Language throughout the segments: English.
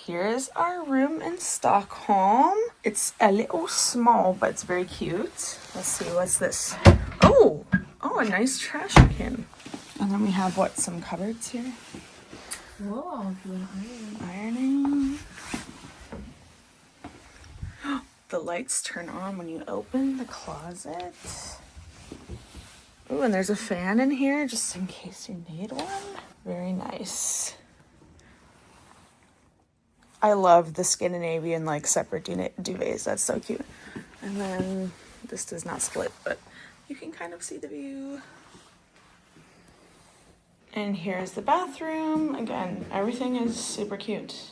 Here's our room in Stockholm. It's a little small, but it's very cute. Let's see, what's this? Oh, a nice trash can. And then we have, some cupboards here? Whoa, if you want Ironing. The lights turn on when you open the closet. Ooh, and there's a fan in here just in case you need one. Very nice. I love the Scandinavian separate duvets. That's so cute. And then this does not split, but you can kind of see the view. And here's the bathroom. Again, everything is super cute.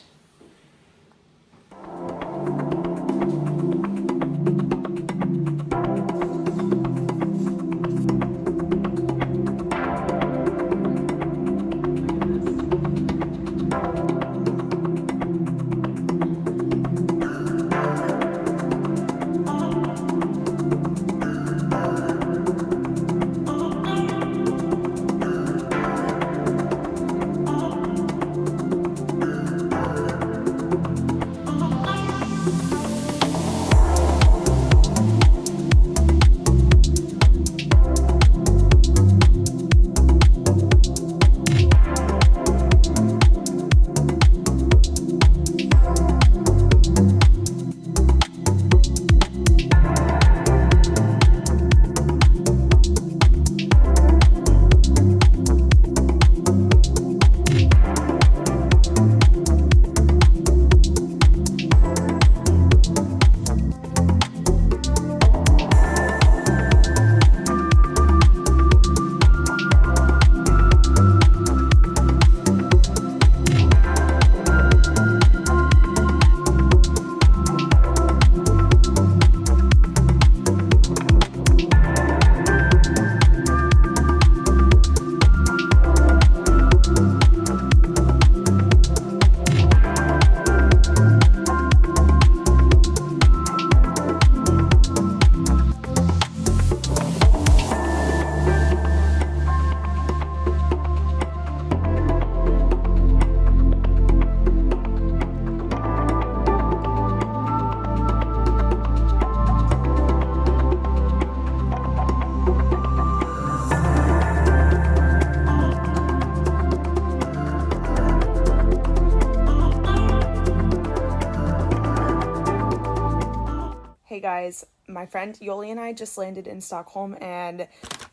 Hey guys, my friend Yoli and I just landed in Stockholm and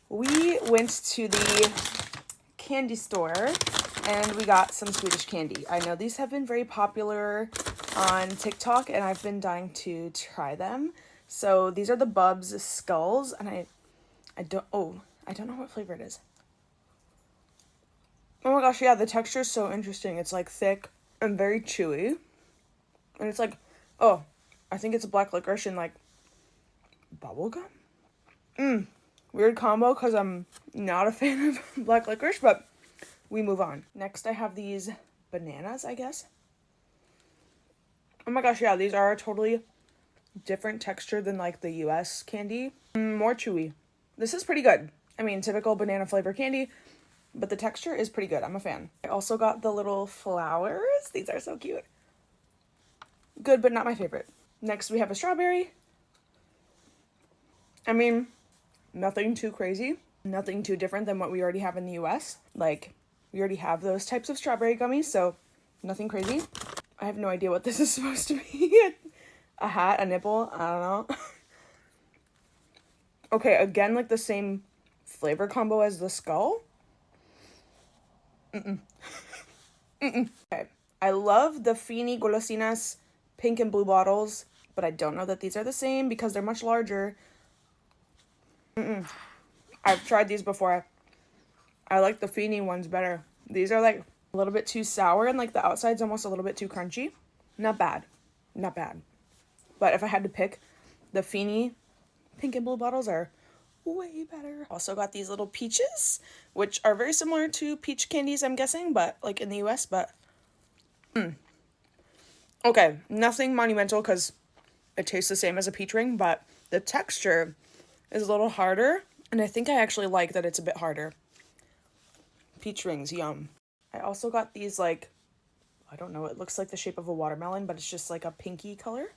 we went to the candy store and we got some Swedish candy. I know these have been very popular on TikTok and I've been dying to try them. So these are the Bubs Skulls and I don't know what flavor it is. Oh my gosh, yeah, the texture is so interesting. It's thick and very chewy. And it's I think it's black licorice and bubblegum. Weird combo because I'm not a fan of black licorice, but we move on. Next I have these bananas, I guess. Oh my gosh, yeah, these are a totally different texture than the US candy. More chewy. This is pretty good. I mean, typical banana flavor candy, but the texture is pretty good. I'm a fan. I also got the little flowers. These are so cute. Good, but not my favorite. Next, we have a strawberry. I mean, nothing too crazy. Nothing too different than what we already have in the US. We already have those types of strawberry gummies, so nothing crazy. I have no idea what this is supposed to be. A hat, a nipple, I don't know. Okay, again, the same flavor combo as the skull. Okay, I love the Fini Golosinas pink and blue bottles, but I don't know that these are the same because they're much larger. I've tried these before. I like the Fini ones better. These are a little bit too sour and the outside's almost a little bit too crunchy. Not bad. Not bad. But if I had to pick, the Fini pink and blue bottles are way better. Also got these little peaches, which are very similar to peach candies, I'm guessing, but in the US, but okay, nothing monumental because it tastes the same as a peach ring, but the texture is a little harder, and I think I actually like that it's a bit harder. Peach rings, yum. I also got these I don't know, it looks like the shape of a watermelon, but it's just like a pinky color.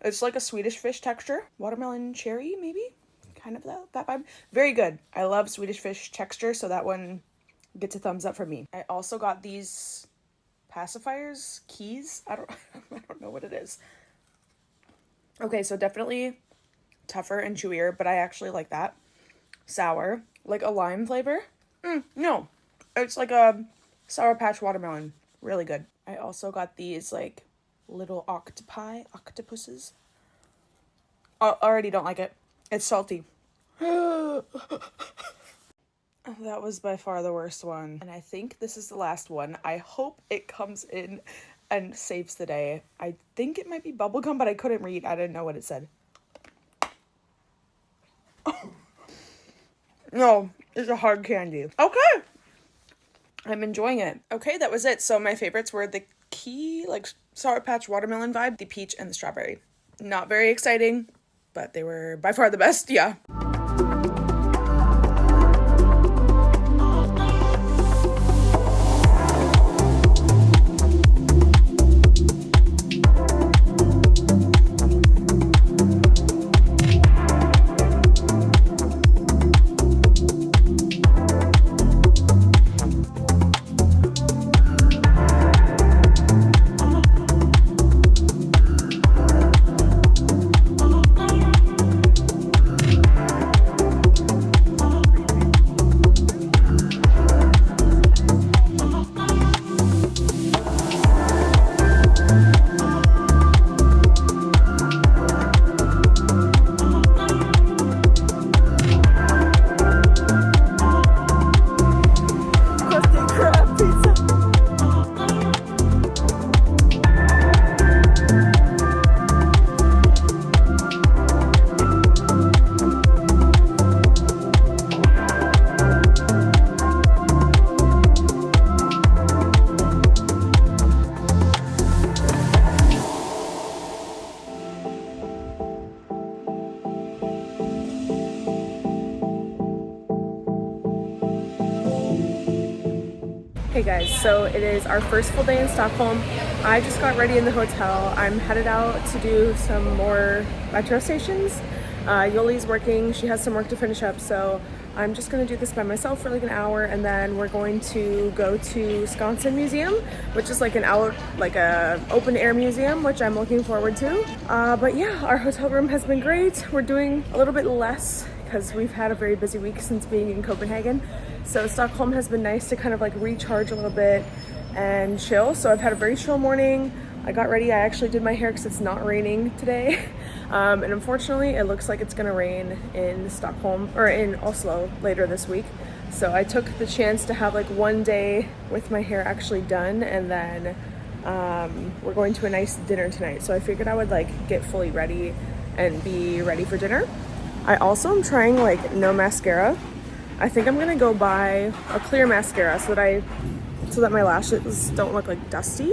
It's like a Swedish fish texture. Watermelon cherry, maybe? Kind of that vibe. Very good. I love Swedish fish texture, so that one gets a thumbs up for me. I also got these pacifiers, keys. I don't know what it is. Okay, so definitely tougher and chewier, but I actually like that. Sour, like a lime flavor. No, it's like a Sour Patch watermelon. Really good. I also got these like little octopuses. I already don't like it. It's salty. That was by far the worst one. And I think this is the last one. I hope it comes in and saves the day. I think it might be bubblegum, but I couldn't read. I didn't know what it said. No, it's a hard candy. Okay. I'm enjoying it. Okay, that was it. So my favorites were the key, like Sour Patch watermelon vibe, the peach, and the strawberry. Not very exciting, but they were by far the best. Yeah. Hey guys, so it is our first full day in Stockholm. I just got ready in the hotel. I'm headed out to do some more metro stations. Yoli's working, she has some work to finish up, so I'm just gonna do this by myself for like an hour, and then we're going to go to Skansen Museum, which is like an open air museum, which I'm looking forward to. But yeah, our hotel room has been great. We're doing a little bit less because we've had a very busy week since being in Copenhagen. So Stockholm has been nice to kind of like recharge a little bit and chill. So I've had a very chill morning. I got ready. I actually did my hair because it's not raining today. And unfortunately, it looks like it's gonna rain in Stockholm or in Oslo later this week. So I took the chance to have like one day with my hair actually done, and then we're going to a nice dinner tonight. So I figured I would like get fully ready and be ready for dinner. I also am trying like no mascara. I think I'm gonna go buy a clear mascara so that my lashes don't look like dusty.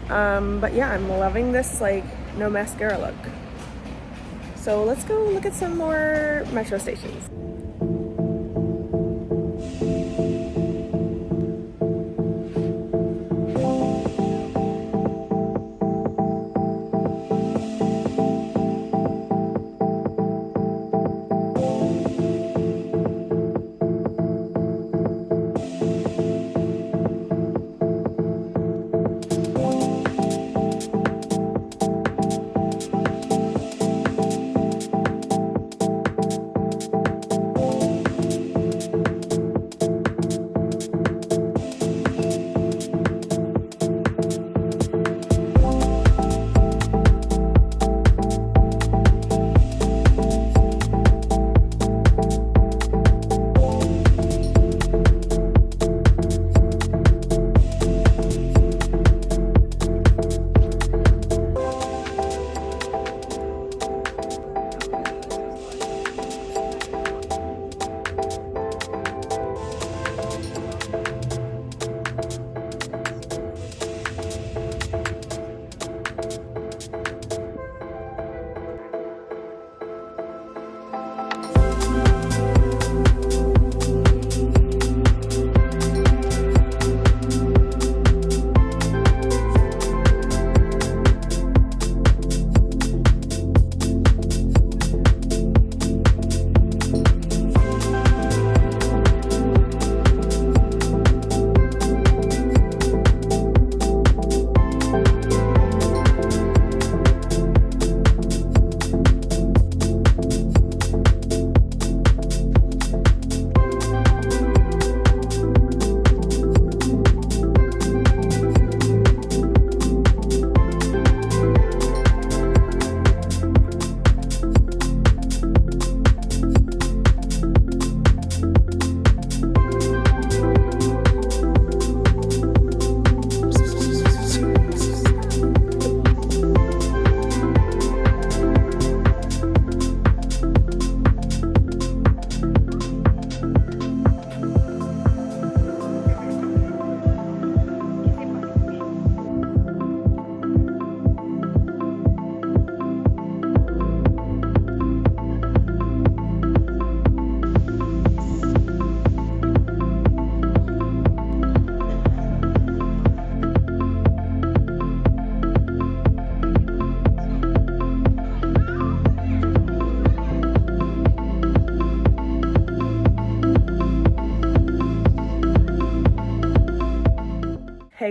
But yeah, I'm loving this like no mascara look. So let's go look at some more metro stations.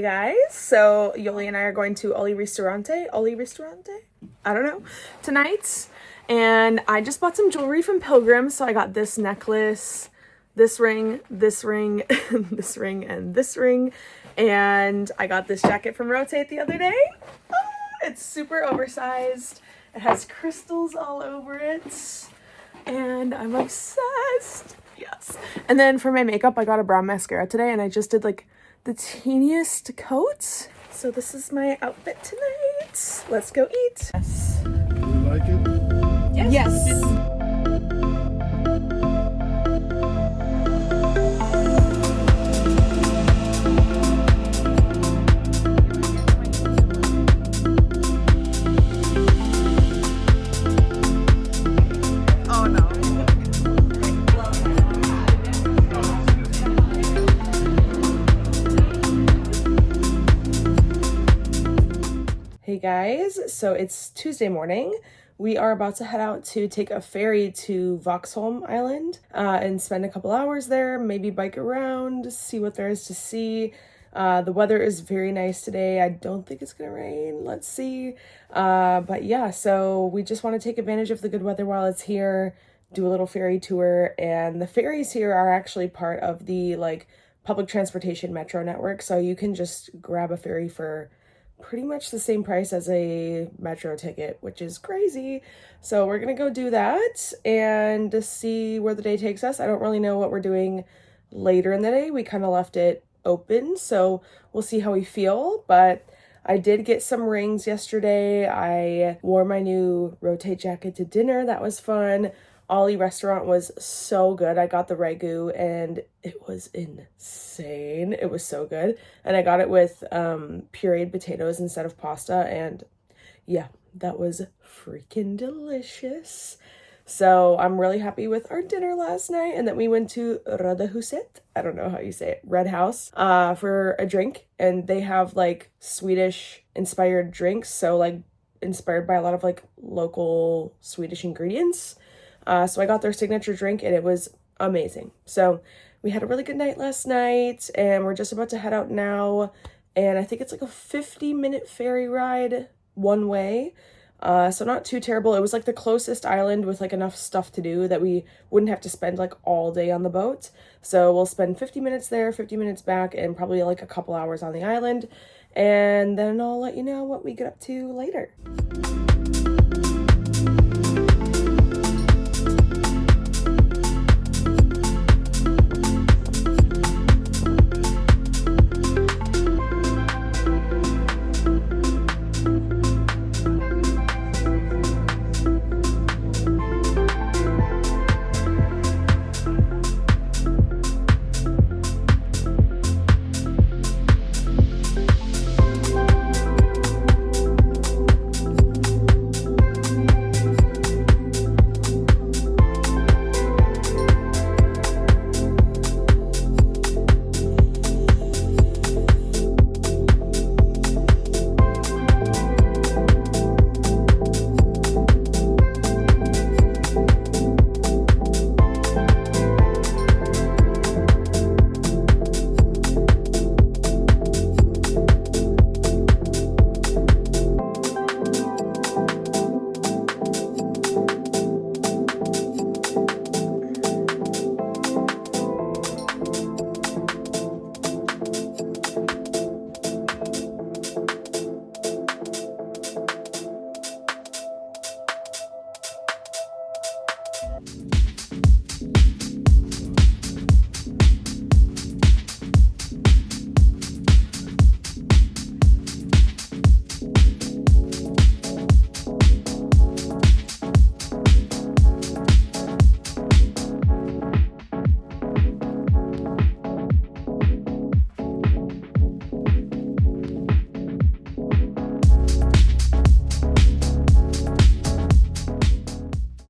Hi guys, so Yoli and I are going to Oli Ristorante, I don't know, tonight, and I just bought some jewelry from Pilgrim, so I got this necklace, this ring, this ring, this ring, and this ring, and I got this jacket from Rotate the other day. It's super oversized, it has crystals all over it, and I'm obsessed. Yes. And then for my makeup, I got a brown mascara today, and I just did like the teeniest coat. So this is my outfit tonight. Let's go eat. Yes. Do you like it? Yes. Hey guys, so it's Tuesday morning. We are about to head out to take a ferry to Stockholm Island and spend a couple hours there, maybe bike around, see what there is to see. The weather is very nice today. I don't think it's gonna rain. Let's see. But yeah, so we just want to take advantage of the good weather while it's here, do a little ferry tour, and the ferries here are actually part of the like public transportation metro network, so you can just grab a ferry for pretty much the same price as a metro ticket, which is crazy. So we're gonna go do that and see where the day takes us. I don't really know what we're doing later in the day. We kind of left it open, so we'll see how we feel. But I did get some rings yesterday. I wore my new Rotate jacket to dinner. That was fun. Ollie restaurant was so good. I got the ragu and it was insane. It was so good. And I got it with pureed potatoes instead of pasta. And yeah, that was freaking delicious. So I'm really happy with our dinner last night. And then we went to Röda Huset. I don't know how you say it. Red House for a drink. And they have like Swedish inspired drinks. So like inspired by a lot of like local Swedish ingredients. So I got their signature drink and it was amazing. So we had a really good night last night and we're just about to head out now. And I think it's like a 50-minute ferry ride one way. So not too terrible. It was like the closest island with like enough stuff to do that we wouldn't have to spend like all day on the boat. So we'll spend 50 minutes there, 50 minutes back, and probably like a couple hours on the island. And then I'll let you know what we get up to later.